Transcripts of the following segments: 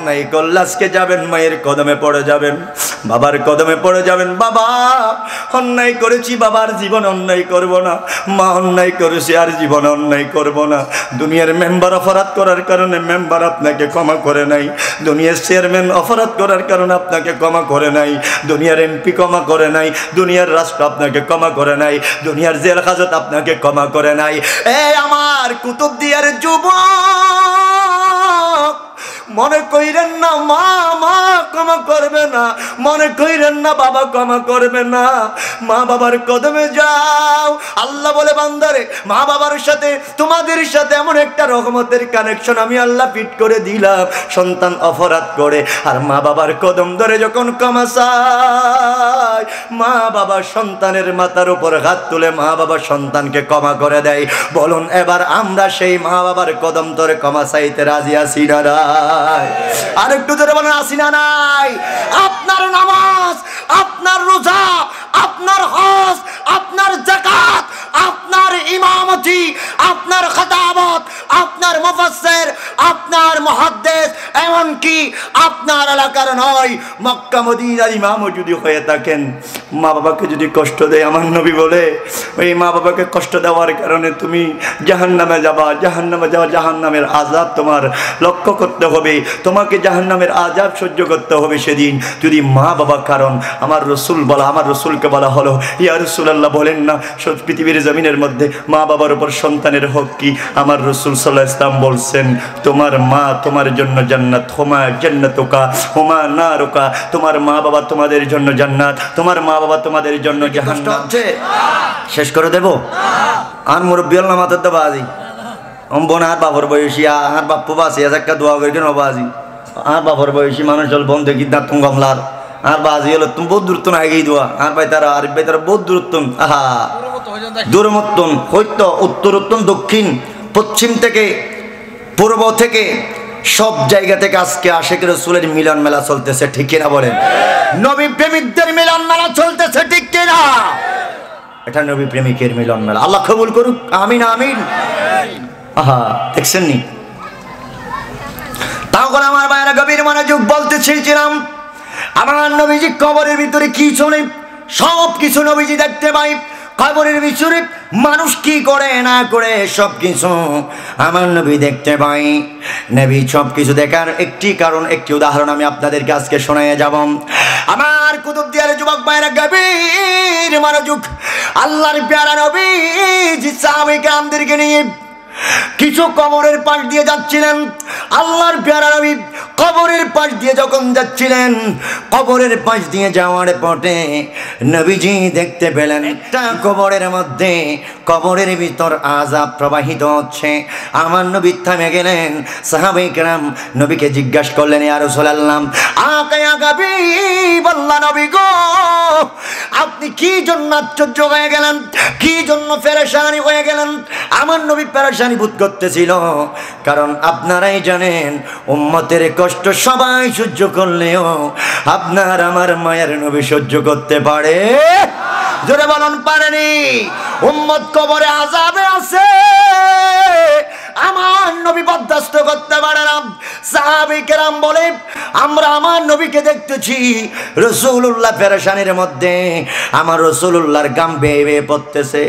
নাই করলে আজকে যাবেন মায়ের কদমে পড়ে যাবেন, বাবার কদমে পড়ে যাবেন। বাবা অন্যায় করেছি, বাবার জীবন অন্যায় করব না। মা অন্যায় করেছি, আর জীবন অন্যায় করব না। দুনিয়ার মেম্বার অপরাধ করার কারণে মেম্বার আপনাকে ক্ষমা করে নাই, দুনিয়ার চেয়ারম্যান অপরাধ করার কারণে আপনাকে ক্ষমা করে নাই, দুনিয়ার এমপি ক্ষমা করে নাই, দুনিয়ার রাষ্ট্র আপনাকে ক্ষমা করে নাই, দুনিয়ার জেল হাজত আপনাকে ক্ষমা করে নাই। এই আমার কুতুবদিয়ার যুবক, মনে কইরেন না মা ক্ষমা করবে না, মনে কইরেন না বাবা ক্ষমা করবে না। মা বাবার কদমে যাও। আল্লাহ বলে বান্দারে, মা বাবার সাথে তোমাদের সাথে এমন একটা রহমতের কানেকশন আমি আল্লাহ ফিট করে দিলাম। সন্তান অপরাধ করে আর মা বাবার কদম ধরে যখন ক্ষমা চায়, মা বাবা সন্তানের মাথার উপর হাত তুলে মা বাবা সন্তানকে ক্ষমা করে দেয়। বলুন এবার আমরা সেই মা বাবার কদম ধরে ক্ষমা চাইতে রাজি আছি না নাই? আর একটু ধরে বলেন আছি না নাই? আপনার নামাজ, আপনার রোজা, আপনার হজ, আপনার যাকাত, আপনার ইমামতি, আপনার খাতাবত, আপনার মুফাসসির, আপনার মুহাদ্দিস, এমনকি আপনার এলাকার নয় মক্কা মদিনার ইমামও যদি হয়ে থাকেন, মা বাবাকে যদি কষ্ট দেয়, আমার নবী বলে ওই মা বাবাকে কষ্ট দেওয়ার কারণে তুমি জাহান্নামে যাবা, জাহান্নামে যাওয়া, জাহান্নামের আযাব তোমার লক্ষ্য করতে হবে, তোমাকে জাহান্নামের আযাব সহ্য করতে হবে সেদিন যদি মা বাবা। কারণ আমার রসুল বলা, আমার রসুলকে বলা হলো, ইয়া রাসূলুল্লাহ বলেন না পৃথিবীর জমিনের মধ্যে মা বাবার উপর সন্তানের হক কি? আমার রসুল সাল্লাল্লাহু আলাইহি ওয়াসাল্লাম বলছেন, তোমার মা তোমার জন্য জান্নাত, হুমা জান্নাতুকা হুমা নারুকা, তোমার মা বাবা তোমাদের জন্য জান্নাত, তোমার মা বাবা তোমাদের জন্য জাহান্নাম। শেষ করে দেব আর মুরব্বী আল্লাহ মাথার দেবা আজি বোন আর বাবার বয়সী আর বাপ্পু বাসি একটা দোয়া করে কেন বাজি আর বাবার বয়সী মানুষ জল বন্ধ কি দাঁত তুমি গমলার আর বাজি হলো তুমি বহুত দূরত্ব না আগেই দোয়া আর ভাই তারা আর ভাই তারা বহুত দূরত্ব। আহা দূরমত্তন হইতো উত্তর উত্তর দক্ষিণ পশ্চিম থেকে পূর্ব থেকে সব জায়গা থেকে আজকে আশিক রাসূলের মিলন মেলা চলতেছে, ঠিক কিনা বলেন? নবী প্রেমিকদের মিলন মেলা চলতেছে, ঠিক কিনা? এটা নবী প্রেমিকের মিলন মেলা, আল্লাহ কবুল করুক, আমিন আমিন। আহা দেখছেন নি? তখন আমার ভাইরা গভীর মনোযোগ বলতে চেয়েছিলাম, আমার নবীজি কবরের ভিতরে কি চলে সব কিছু নবীজি দেখতে পাই। কবরের ভিতরে মানুষ কি করে না করে সব কিছু আমার নবী দেখতে পাই। নবী সব কিছু দেখার একটি কারণ, একটি উদাহরণ আমি আপনাদেরকে আজকে শোনায় যাব। আমার কুতুবদিয়ার যুবক ভাইরা গভীর মনোযোগ, আল্লাহর প্যারা নবী জি সাহাবায়ে কেরামদেরকে নিয়ে কিছু কবরের পাশ দিয়ে যাচ্ছিলেন। আল্লাহর প্যারা নবী কবরের পাশ দিয়ে যখন যাচ্ছিলেন, কবরের পাশ দিয়ে যাওয়ার পথে নবীজি দেখতে পেলেন একটা কবরের মধ্যে, কবরের ভিতর আযাব প্রবাহিত হচ্ছে। আমার নবী থেমে গেলেন। সাহাবায়ে কেরাম নবীকে জিজ্ঞাসা করলেন, ইয়া রাসূলুল্লাহ আকায়া গাবি বল্লা নবী গো, আপনি কি জন্য আশ্চর্য হয়ে গেলেন, কি জন্য পেরেশানি হয়ে গেলেন? আমার নবী পেরেশানি বোধ করতেছিল, কারণ আপনারাই জানেন উম্মতের কষ্ট সবাই সহ্য করলেও আপনার আমার মায়ের নবী সহ্য করতে পারে? জোরে বলুন পারেনি? উম্মত কবরে আযাবে আছে, আমার নবী বরদাস্ত করতে পারে না। সাহাবায়ে কেরাম বলে, আমরা আমার নবীকে দেখতেছি রাসূলুল্লাহ পেরেশানির মধ্যে, আমার রাসূলুল্লাহর গাম বেয়ে বেয়ে পড়তেছে,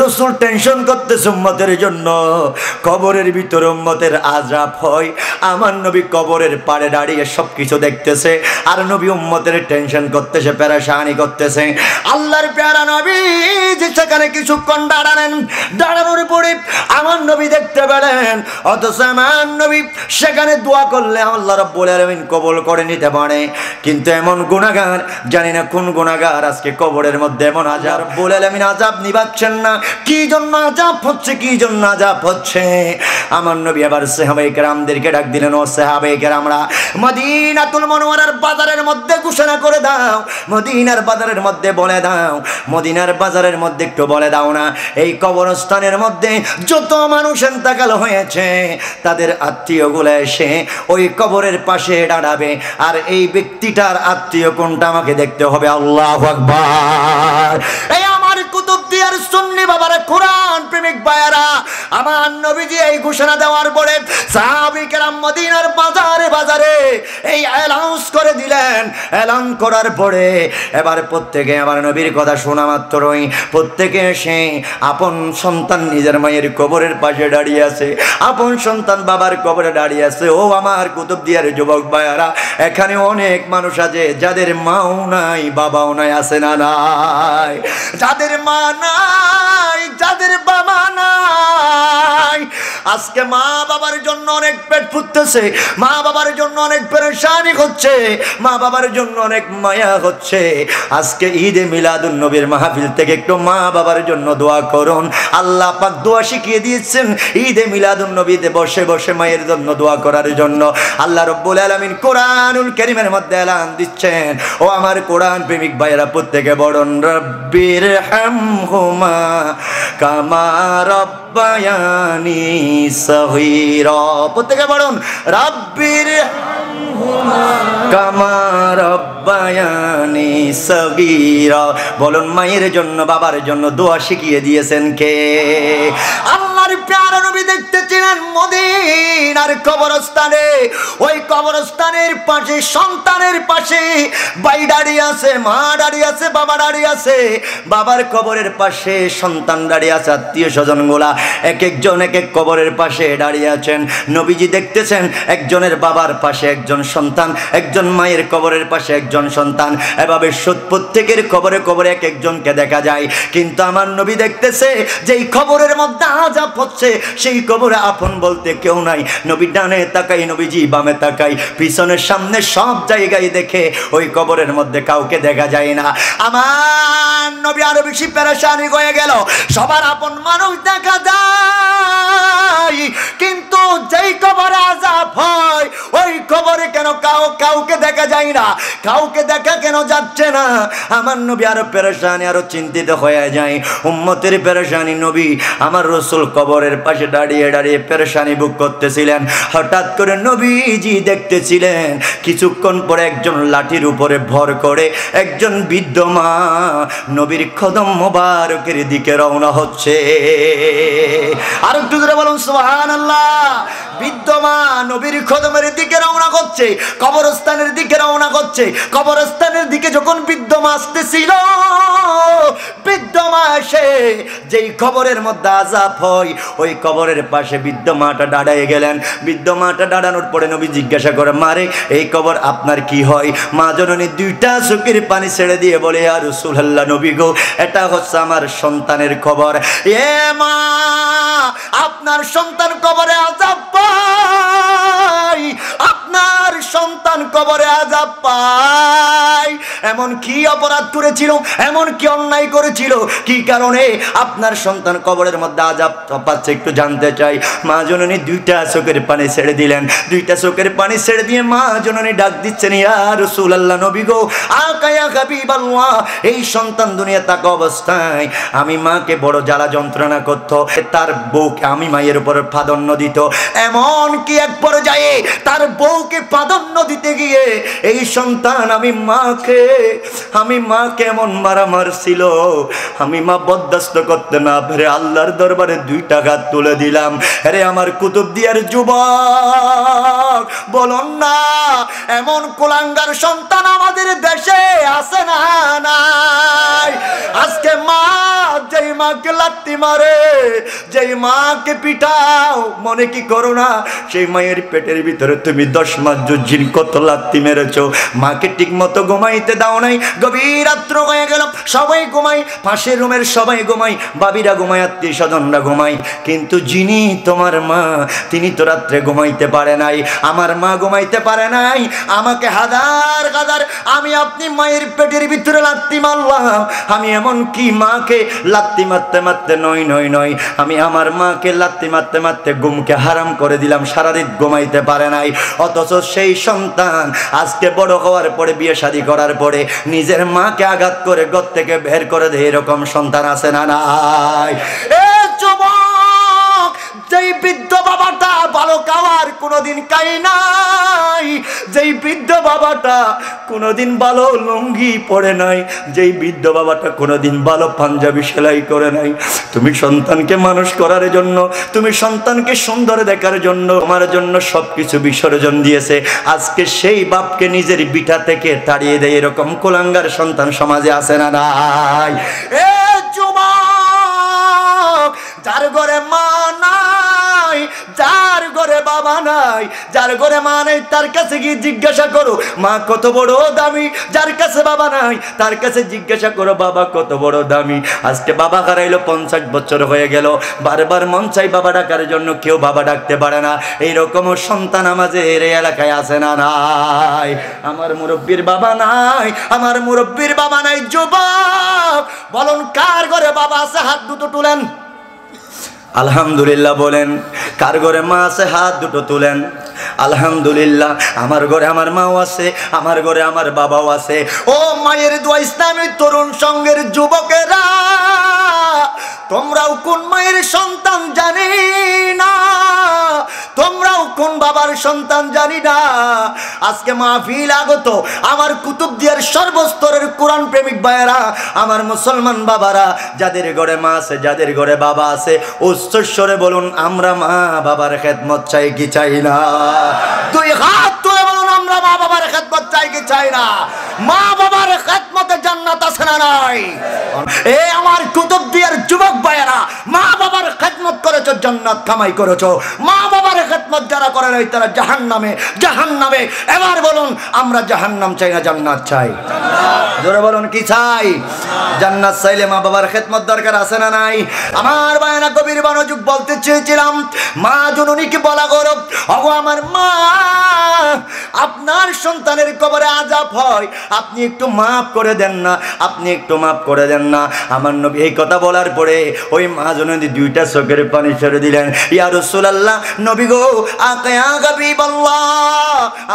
রাসূল টেনশন করতেছে উম্মতের জন্য। কবরের ভিতরে উম্মতের আযাব হয়, আমার নবী কবরের পাড়ে দাঁড়িয়ে সব কিছু দেখতেছে, আর নবী উম্মতের টেনশন করতেছে, পেরেশানি করতেছে। আল্লাহর প্যারা নবী যে সেখানে কিছুক্ষণ দাঁড়ালেন, দাঁড়ানোর পরে আমার নবী দেখতে পেলেন, অথচ আমার নবী সেখানে দোয়া করলে আল্লাহ রাব্বুল আলামিন কবুল করে নিতে পারে। কিন্তু এমন গুনাহগার, জানি না কোন গুনাহগার আজকে কবরের মধ্যে এমন আযাব রাব্বুল আলামিন আযাব নিবাচ্ছেন না। কি জন্য আযাব হচ্ছে, কি জন্য আযাব হচ্ছে? আমার নবী আবার সাহাবায়ে কেরামদেরকে ডাক দিলেন, ও সাহাবায়ে কেরামরা, মদিনাতুল মুনাওয়ারার বাজারের মধ্যে ঘোষণা করে দাও, মদিনার বাজারের মধ্যে বলে দাও, মদিনার বাজারের মধ্যে একটু বলে দাও না, এই কবরস্থানের মধ্যে যত মানুষ ইন্তেকাল হয়েছে তাদের আত্মীয়গুলো এসে ওই কবরের পাশে দাঁড়াবে, আর এই ব্যক্তিটার আত্মীয় কোনটা আমাকে দেখতে হবে। আল্লাহু আকবার। এই আমার কুতুবদিয়ার সুন্নি সুন্নি বাবারা, কোরআন প্রেমিক ভাইয়ারা, আমার নবীজি এই ঘোষণা দেওয়ার পরে সাহাবী কেরাম মদিনার বাজারে বাজারে এই অ্যানাউন্স করে দিলেন। এলান করার পরে এবার প্রত্যেকে আমার নবীর কথা শোনা মাত্রই প্রত্যেকে এসে আপন সন্তান নিজের মায়ের কবরের পাশে দাঁড়িয়ে আছে, আপন সন্তান বাবার কবরে দাঁড়িয়ে আছে। ও আমার কুতুবদিয়ার যুবক ভাইয়ারা, এখানে অনেক মানুষ আছে যাদের মাও নাই বাবাও নাই, আছে না নাই? যাদের মা নাই, যাদের বাবা নাই, আজকে মা বাবার জন্য অনেক পেট ফুটতেছে, মা বাবার জন্য অনেক পেরেশানি হচ্ছে, মা বাবার জন্য অনেক মায়া হচ্ছে। আজকে ঈদে মিলাদুন নবীর মাহফিল থেকে একটু মা বাবার জন্য দোয়া করুন। আল্লাহ পাক দোয়া শিখিয়ে দিয়েছেন ঈদে মিলাদুন নবীতে বসে বসে মায়ের জন্য দোয়া করার জন্য। আল্লাহ রাব্বুল আলামিন কোরআনুল কারীমের মধ্যে এলান দিচ্ছেন, ও আমার কোরআন প্রেমিক ভাইয়েরা প্রত্যেকে বলুন, রব্বির হামহুমা কামা রব্বায়ানি সগীরা। প্রত্যেকে বলুন, রব্বির হামহুমা কামা রব্বায়ানি সগীরা। বলুন, মায়ের জন্য বাবার জন্য দোয়া শিখিয়ে দিয়েছেন কে? আল্লাহর প্যারা নবী দেখতেছিলেন মদিনার কবরস্থানে, ওই কবরস্থানের পাশে সন্তানের পাশে ভাই দাঁড়িয়ে আছে, মা দাঁড়িয়ে আছে, বাবা দাঁড়িয়ে আছে। বাবার কবরের পাশে সন্তান দাঁড়িয়ে আছে, আত্মীয় স্বজন গোলা এক একজন এক এক কবরের পাশে দাঁড়িয়ে আছেন। নবীজি দেখতেছেন একজনের বাবার পাশে একজন সন্তান, একজন মায়ের কবরের পাশে একজন সন্তান, এভাবে প্রত্যেকের কবরে কবরে এক একজনকে দেখা যায়। কিন্তু আমার নবী দেখতেছে যেই কবরের মধ্যে আযাব হচ্ছে সেই কবরে আপন বলতে কেউ নাই। নবী ডানে তাকাই, নবীজি বামে তাকাই, পিছনের সামনে সব জায়গায় দেখে ওই কবরের মধ্যে কাউকে দেখা যায় না। আমার নবী আরো বেশি পেরেশানি হয়ে গেল। সবার আপন মানুষ দেখা যায়, কিন্তু যেই কবরে আযাব হয় ওই কবরে কেন কাউকে দেখা যায় না, কাউকে দেখা কেন যাচ্ছে না? আমার নবী আরো পেরেশানি, আরো চিন্তিত হয়ে যায়। উম্মতের পেরেশানি, নবী আমার রাসূল কবরের পাশে দাঁড়িয়ে দাঁড়িয়ে পেরেশানি ভোগ করতেছিলেন। হঠাৎ করে নবীজি দেখতেছিলেন কিছুক্ষণ পরে একজন লাঠির উপরে ভর করে একজন বৃদ্ধ মা নবীর কদম মোবারকের দিকে রওনা হচ্ছে। আর একটু জোরে বলুন সুবহানাল্লাহ। বৃদ্ধ মা নবীর কদমের দিকে রওনা করছে, কবরস্থানের দিকে রওনা করছে। কবরস্থানের দিকে যখন বৃদ্ধ মা আসতেছিল, বৃদ্ধ মা এসে যেই কবরের মধ্যে আযাব হয় ওই কবরের পাশে বৃদ্ধ মাটা দাঁড়িয়ে গেলেন। বৃদ্ধ মাটা দাঁড়ানোর পরে নবী জিজ্ঞাসা করে, মারে এই কবর আপনার কি হয়? মা জননী দুইটা চোখের পানি ছেড়ে দিয়ে বলে, ইয়া রাসূলুল্লাহ, নবী গো, এটা হচ্ছে আমার সন্তানের কবর। এ মা, আপনার সন্তান কবরে আযাব পায়, আপনার সন্তান কবরে আযাব পায়। এমন কি অপরাধ করেছিল, এমন কি অন্যায় করেছিল, কি কারণে আপনার সন্তান কবরের মধ্যে আযাব পাচ্ছে একটু জানতে চাই। মা জননী দুইটা চোখের পানি ছেড়ে দিলেন। দুইটা চোখের পানি ছেড়ে দিয়ে মা জননী ডাক দিচ্ছেন, ইয়া রাসূলুল্লাহ, নবী গো, আকা ইয়া হাবিবাল্লাহ, এই সন্তান দুনিয়া থাকা অবস্থায় আমি মাকে বড় জ্বালা যন্ত্রণা করত, তার বউকে আমি মায়ের উপর প্রাধান্য দিত। এমন কি এক পর্যায়ে তার বউকে প্রাধান্য দিতে গিয়ে এই সন্তান আমি মাকে এমন মারা মারছিল, আমি মা বরদাস্ত করতে না পেরে আল্লাহর দরবারে দুইটা হাত তুলে দিলাম। আরে আমার কুতুবদিয়ার যুবক, বলুন না, এমন কুলাঙ্গার সন্তান আমাদের দেশে আছে না নাই? আজকে মা যেই মাকে লাত্তি মারে, যেই মাকে পিটাও, মনে কি করো না সেই মায়ের পেটের ভিতরে তুমি 10 মাস জুজিন কত লাত্তি মেরেছো? মাকে ঠিক মতো ঘুমাইতে দাও নাই। গভীর রাত্র হয়ে গেল, সবাই ঘুমাই, পাশের রুমের সবাই ঘুমাই, বাবিরা ঘুমায়, আত্মীয় স্বজনরা ঘুমাই, কিন্তু যিনি তোমার মা তিনি তো রাত্রে ঘুমাইতে পারে নাই। আমার মা ঘুমাইতে পারে নাই, আমাকে হাজার হাজার আমি আপনি মায়ের পেটের ভিতরে লাত্তি মারলাম। আমি এমন কি মাকে লাত্তি মারতে মারতে নয় আমি আমার মাকে লাত্তি মারতে মারতে ঘুমকে হারাম করে দিলাম, সারা রাত ঘুমাইতে পারে নাই। অথচ সেই সন্তান আজকে বড় হওয়ার পরে, বিয়ে শাদী করার পরে নিজের মাকে আঘাত করে ঘর থেকে বের করে দেয়। এরকম সন্তান আছে না নাই? এ যুবক, যেই বৃদ্ধ বাবাটা ভালো খাবার কোনোদিন খাই নাই, যেই বৃদ্ধ বাবাটা কোনোদিন ভালো লুঙ্গি পরে নাই, যেই বৃদ্ধ বাবাটা কোনোদিন ভালো পাঞ্জাবি সেলাই করে নাই। তুমি সন্তানকে মানুষ করার জন্য, তুমি সন্তানকে সুন্দর দেখার জন্য তোমার জন্য সবকিছু বিসর্জন দিয়েছে। আজকে সেই বাপকে নিজের বিটা থেকে তাড়িয়ে দেয় এরকম কুলাঙ্গার সন্তান সমাজে আছে না নাই? এ যুবক, যার ঘরে মা নাই, যার ঘরে বাবা নাই, যার ঘরে মা নেই, তার কাছে গিয়ে জিজ্ঞাসা করো মা কত বড় দামি। যার কাছে বাবা নাই তার কাছে জিজ্ঞাসা করো বাবা কত বড় দামি। আজকে বাবা হারাইলো, 50 বছর হয়ে গেল, বারবার মন চাই বাবা ডাকার জন্য, কেউ বাবা ডাকতে পারে না। এইরকমও সন্তান আমাদের এই এলাকায় আছে না নাই? আমার মুরব্বীর বাবা নাই, আমার মুরব্বীর বাবা নাই। যুবক বলুন কার ঘরে বাবা আছে? হাত দুটো তুলেন। আলহামদুলিল্লাহ বলেন। কার ঘরে মা আছে? হাত দুটো তুলেন। আলহামদুলিল্লাহ। আমার ঘরে আমার মাও আছে, আমার ঘরে আমার বাবাও আছে। ও মায়ের দোয়া ইসলামী তরুণ সঙ্গের যুবকেরা, তোমরাও কোন মায়ের সন্তান জানি না, তোমরাও কোন বাবার সন্তান জানি না। আজকে মাহফিল আগত আমার কুতুবদিয়ার সর্বস্তরের কোরআন প্রেমিক ভাইয়েরা, আমার মুসলমান বাবারা, যাদের ঘরে মা আছে, যাদের ঘরে বাবা আছে, উচ্চস্বরে বলুন আমরা মা বাবার খেদমত চাই কি চাই না? দুই হাত তুলে বলুন আমরা মা বাবার খেদমত চাই কি চাই না? মা বাবার খেদমতে জান্নাত আছে না নাই? এ আমার কুতুবদিয়ার যুবক ভাইয়েরা, মা বাবার খেদমত করেছো, জান্নাত কামাই করেছো। মা বাবার খেদমত যারা করে নাই তারা জাহান্নামে, জাহান্নামে। এবার বলুন আমরা জাহান্নাম চাই না জান্নাত চাই? জোরে বলুন কি চাই? জান্নাত চাইলে মা বাবার খেদমত দরকার আছে না নাই? আমার বায়না কবির মনোযোগ বলতে চেয়েছিলাম, মা জননীকে বলা গৌরব। ওগো আমার মা, আপনার সন্তানের কবরে আযাব হয়, আপনি একটু মাফ করে দেন না, আপনি একটু মাফ করে দেন না। আমার নবী এই কথা বলার পরে ওই মা জননী দুইটা চোখের পানি ছেড়ে দিলেন। ইয়া রাসূলুল্লাহ, নবী গো, আকিয়া হাবিবাল্লাহ,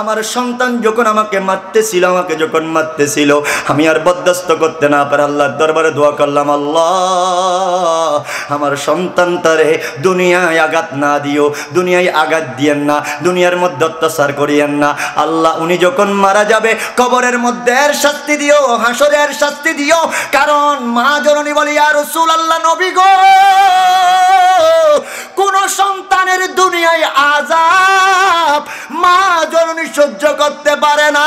আমার সন্তান যখন আমাকে মারতেছিল, আমাকে যখন মারতেছিল, আমি আর বরদাস্ত করতে না পারে আল্লাহর দরবারে দোয়া করলাম, আল্লাহ আমার সন্তানটারে দুনিয়ায় আঘাত না দিও, দুনিয়ায় আঘাত দিয়েন না, দুনিয়ার মধ্যে অত্যাচার করিয়েন না। আল্লাহ উনি যখন মারা যাবে কবরের মধ্যে এর শাস্তি দিও, হাসরের শাস্তি দিও। কারণ মা জননী বলে, ইয়া রাসূলুল্লাহ, নবী গো, কোন সন্তানের দুনিয়ায় আযাব মা জননী সহ্য করতে পারে না।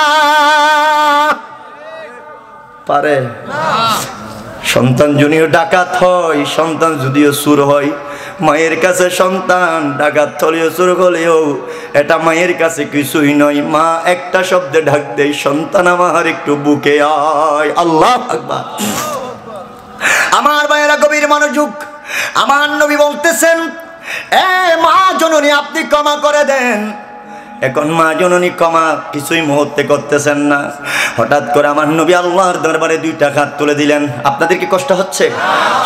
পারে না। সন্তান যদিও ডাকাত হয়, সন্তান যদিও চোর হয়, মায়ের কাছে সন্তান ডাকাত হলেও চোর হলেও এটা মায়ের কাছে কিছুই নয়। মা একটা শব্দে ডাক দেয়, সন্তান আমার একটু বুকে আয়। আল্লাহু আকবার। আমার ভাইয়েরা গভীর মনোযোগ, আমার নবী বলতেছেন, এ মা জননী আপনি ক্ষমা করে দেন। এখন মা জননী ক্ষমা কিছুই মুহূর্তে করতেছেন না। হঠাৎ করে আমার নবী আল্লাহর দরবারে দুইটা হাত তুলে দিলেন। আপনাদের কি কষ্ট হচ্ছে?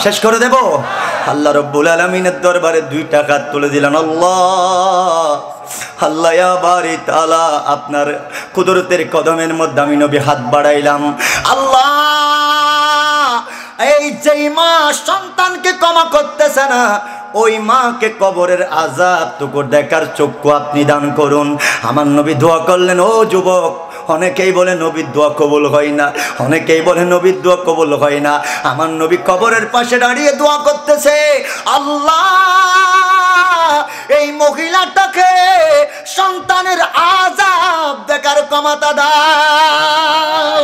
শেষ করে দেব? আল্লাহ রব্বুল আলামিনের দরবারে দুইটা হাত তুলে দিলেন। আল্লাহ, আল্লাহ ইয়া বারি তাআলা, আপনার কুদরতের কদমের মধ্যে আমি নবী হাত বাড়াইলাম। আল্লাহ, এই যে মা সন্তানকে ক্ষমা করতেছে না, ওই মাকে কবরের আযাব টুকু দেখার চক্ষু আপনি দান করুন। আমার নবী দোয়া করলেন। ও যুবক, অনেকেই বলে নবীর দোয়া কবুল হয় না, অনেকেই বলে নবীর দোয়া কবুল হয় না। আমার নবী কবরের পাশে দাঁড়িয়ে দোয়া করতেছে, আল্লাহ এই মহিলাটাকে সন্তানের আযাব দেখার ক্ষমতা দাও।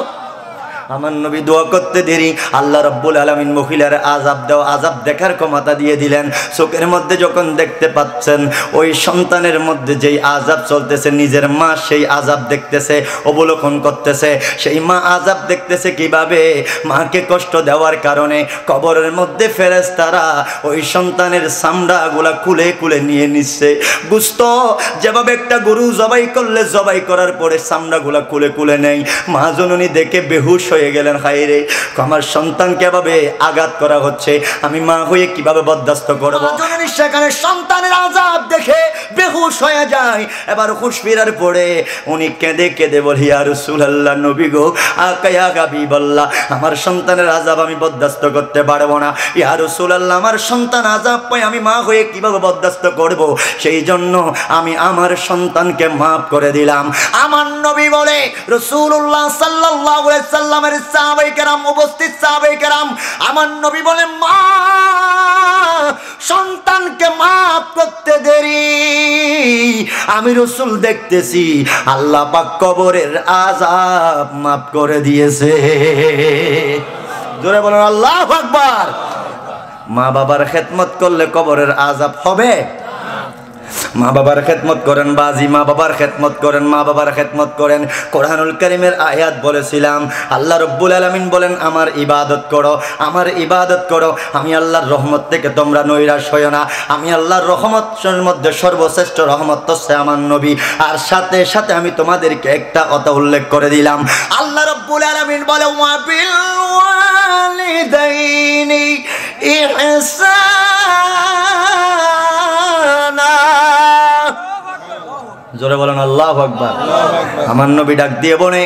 আমার নবী দোয়া করতে দেরি আল্লাহ রাব্বুল আলামিন মহিলার আযাব দাও, আযাব দেখার ক্ষমতা দিয়ে দিলেন। চোখের মধ্যে যখন দেখতে পাচ্ছেন ওই সন্তানের মধ্যে যেই আযাব চলতেছে, নিজের মা সেই আযাব দেখতেছে, অবলোকন করতেছে। সেই মা আযাব দেখতেছে কিভাবে? মাকে কষ্ট দেওয়ার কারণে কবরের মধ্যে ফেরেশতারা ওই সন্তানের চামড়াগুলা খুলে খুলে নিয়ে নিচ্ছে। গোশত যেভাবে একটা গরু জবাই করলে জবাই করার পরে চামড়াগুলা খুলে খুলে নেয়, মা জননী দেখে বেহুশ হয়ে গেলেন, হায়রে আমার সন্তানকে এভাবে আঘাত করা হচ্ছে, আমি মা হয়ে কিভাবে বরদাস্ত করব। সেখানে সন্তানের আযাব দেখে বেহুশ হয়ে যায়। এবার হুঁশ ফেরার পরে উনি কেঁদে কেঁদে বলি, ইয়া রাসূলুল্লাহ, নবী গো, আকা ইয়া হাবিবাল্লাহ, আমার সন্তানের আযাব আমি বরদাস্ত করতে পারবো না। ইয়া রাসূলুল্লাহ, আমার সন্তান আযাব পায়, আমি মা হয়ে কিভাবে বরদাস্ত করব? সেই জন্য আমি আমার সন্তানকে মাফ করে দিলাম। আমার নবী বলে, রাসূলুল্লাহ সাল্লাল্লাহু আলাইহি সাল্লামের সাহাবায়ে কেরাম, উপস্থিত সাহাবায়ে কেরাম, আমার নবী বলে, মা সন্তানকে মাফ করতে দেরি, আমি রাসূল দেখতেছি আল্লাহ পাক কবরের আযাব মাফ করে দিয়েছে। জোরে বলেন আল্লাহু আকবার। মা বাবার খেদমত করলে কবরের আযাব হবে? মা বাবার খেদমত করেন বাজি, মা বাবার খেদমত করেন, মা বাবার খেদমত করেন। কোরআনুল কারীমের আয়াত বলেছিলাম, আল্লাহ রাব্বুল আলামিন বলেন, আমার ইবাদত করো, আমার ইবাদত করো, আমি আল্লাহর রহমত থেকে তোমরা নৈরাশ হইও না। আমি আল্লাহর রহমতের মধ্যে সর্বশ্রেষ্ঠ রহমত হচ্ছে আমার নবী। আর সাথে সাথে আমি তোমাদেরকে একটা কথা উল্লেখ করে দিলাম, আল্লাহ রাব্বুল আলামিন বলে, ওয়া বিল ওয়ালিদাইনি ইহসানা। জোরে বলেন আল্লাহু আকবার। আমার নবী ডাক দিয়ে বলে,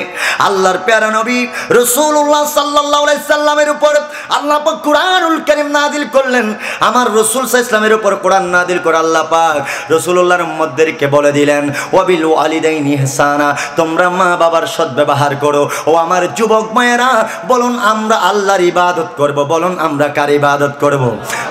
আল্লাহর প্যারা নবী রাসূলুল্লাহ সাল্লাল্লাহু আলাইহি সাল্লামের উপর আল্লাহ পাক কুরআনুল কারীম নাযিল করলেন। আমার রাসূল সাল্লাল্লাহু আলাইহি সাল্লামের উপর কোরআন নাযিল করে আল্লাহ পাক রাসূলুল্লাহর উম্মতদেরকে বলে দিলেন, ওয়াবিল ওয়ালিদাইনি ইহসানা, তোমরা মা বাবার সদ্ব্যবহার করো। ও আমার যুবক মায়েরা, বলুন আমরা আল্লাহর ইবাদত করব, বলুন আমরা কার ইবাদত করব?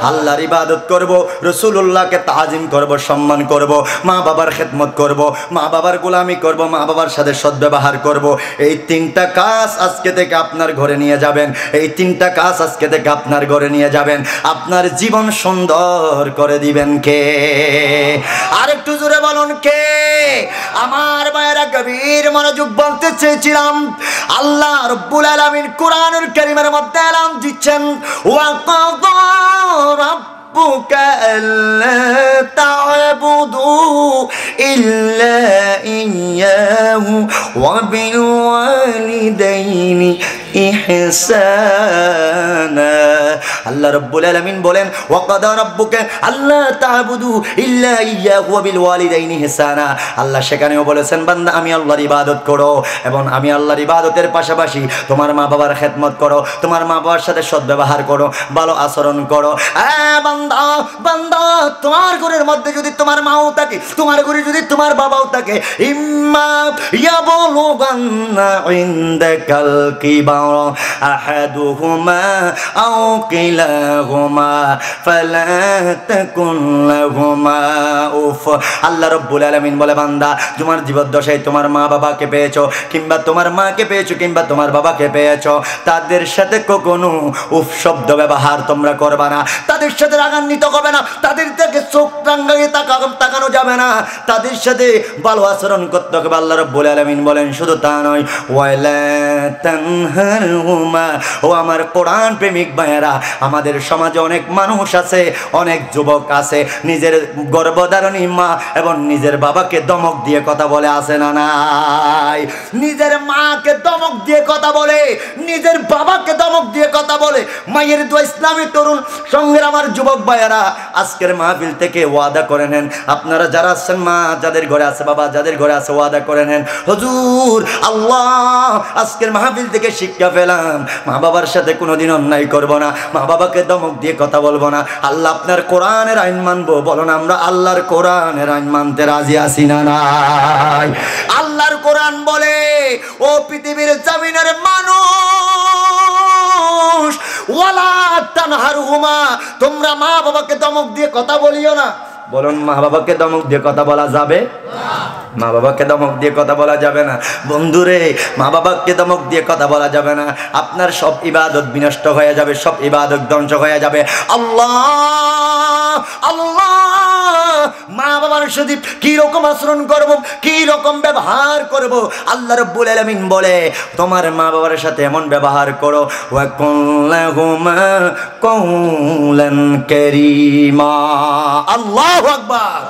আল্লাহর ইবাদত করব, রাসূলুল্লাহকে তাজিম করব, সম্মান করব, মা বাবার খেদমত করব, মা বাবার গোলামি করব, মা বাবার সাথে সদ্ব্যবহার করব। এই তিনটা কাজ আজকে থেকে আপনার ঘরে নিয়ে যাবেন, এই তিনটা কাজ আজকে থেকে আপনার ঘরে নিয়ে যাবেন, আপনার জীবন সুন্দর করে দিবেন কে? আর একটু জোরে বলুন কে? আমার ভাইয়েরা, গভীর মনোযোগ বলতে চেয়েছিলাম, আল্লাহ রাব্বুল আলামিন কোরআনুল কারীমের মধ্যে এলান দিচ্ছেন, ওয়া কাযা ربك ألا تعبدوا إلا إياه وبالوالدين إحسانا। আল্লাহ রাব্বুল আলামিন বলেন, ওয়াকাদা রাব্বুকা আল্লা তা'বুদু ইল্লা ইয়াহু ওয়া বিল ওয়ালিদাইনি ইহসানা। আল্লাহ সেখানেও বলেছেন, বান্দা আমি আল্লাহর ইবাদত করো এবং আমি আল্লাহর ইবাদতের পাশাপাশি তোমার মা বাবার খেদমত করো, তোমার মা বাবার সাথে সদ্ব্যবহার করো, ভালো আচরণ করো। বান্দা বান্দা, তোমার ঘরের মধ্যে যদি তোমার মাও থাকে, তোমার ঘরে যদি তোমার বাবাও থাকে, ইম্মা ইয়াবলুগান্না ইনদাকাল কিবার আহাদুহুমা আও কিলাহুমা ফালা তাকুন লাহুমা উফ। আল্লাহ রাব্বুল আলামিন বলে, বান্দা তোমার জীবদ্দশায় তোমার মা বাবাকে পেয়েছো, কিংবা তোমার মাকে পেয়েছো, কিংবা তোমার বাবাকে পেয়েছো, তাদের সাথে কখনো উফ শব্দ ব্যবহার তোমরা করবা না, তাদের সাথে রাগান্বিত হবে না, তাদের থেকে চোখ রাঙিয়ে তাকানো যাবে না, তাদের সাথে ভালো আচরণ করতে হবে। আল্লাহ রাব্বুল আলামিন বলেন, শুধু তা নয়, ওয়ালা তানহারহুমা। ও আমার কোরআন প্রেমিক ভাইয়েরা, আমাদের সমাজে অনেক মানুষ আছে, অনেক যুবক আছে, নিজের গর্ভধারণী মা এবং নিজের বাবাকে ধমক দিয়ে কথা বলে, আছে না নাই? নিজের মাকে ধমক দিয়ে কথা বলে, নিজের বাবাকে ধমক দিয়ে কথা বলে। মায়ের দোয়া ইসলামী তরুণ সঙ্গের আমার যুবক ভাইয়েরা, আজকের মাহফিল থেকে ওয়াদা করে নেন, আপনারা যারা আছেন, মা যাদের ঘরে আছে, বাবা যাদের ঘরে আছে, ওয়াদা করে নেন, হুজুর আল্লাহ আজকের মাহফিল থেকে শিক্ষা পেলাম, মা বাবার সাথে কোনোদিন অন্যায় করব না, মা বাবাকে ধমক দিয়ে কথা বলবো না, আল্লাহ আপনার কোরআনের আইন মানবো। বলুন আমরা আল্লাহর কোরআনের আইন মানতে রাজি আছি না নাই? আল্লাহর কোরআন বলে, ও পৃথিবীর জমিনের মানুষ, ওয়ালা তানহারহুমা, তোমরা মা বাবাকে ধমক দিয়ে কথা বলিও না। বলুন মা বাবাকে ধমক দিয়ে কথা বলা যাবে? মা বাবাকে ধমক দিয়ে কথা বলা যাবে না। বন্ধুরে, মা বাবাকে ধমক দিয়ে কথা বলা যাবে না, আপনার সব ইবাদত বিনষ্ট হয়ে যাবে, সব ইবাদত ধ্বংস হয়ে যাবে। আল্লাহ আল্লাহ, মা বাবার সাথে কি রকম আচরণ করব, কি রকম ব্যবহার করব, আল্লাহ রাব্বুল আলামিন বলে, তোমার মা বাবার সাথে এমন ব্যবহার করো, ওয়া কুল্লাহুমা কওলান কারীমা। আল্লাহু আকবার।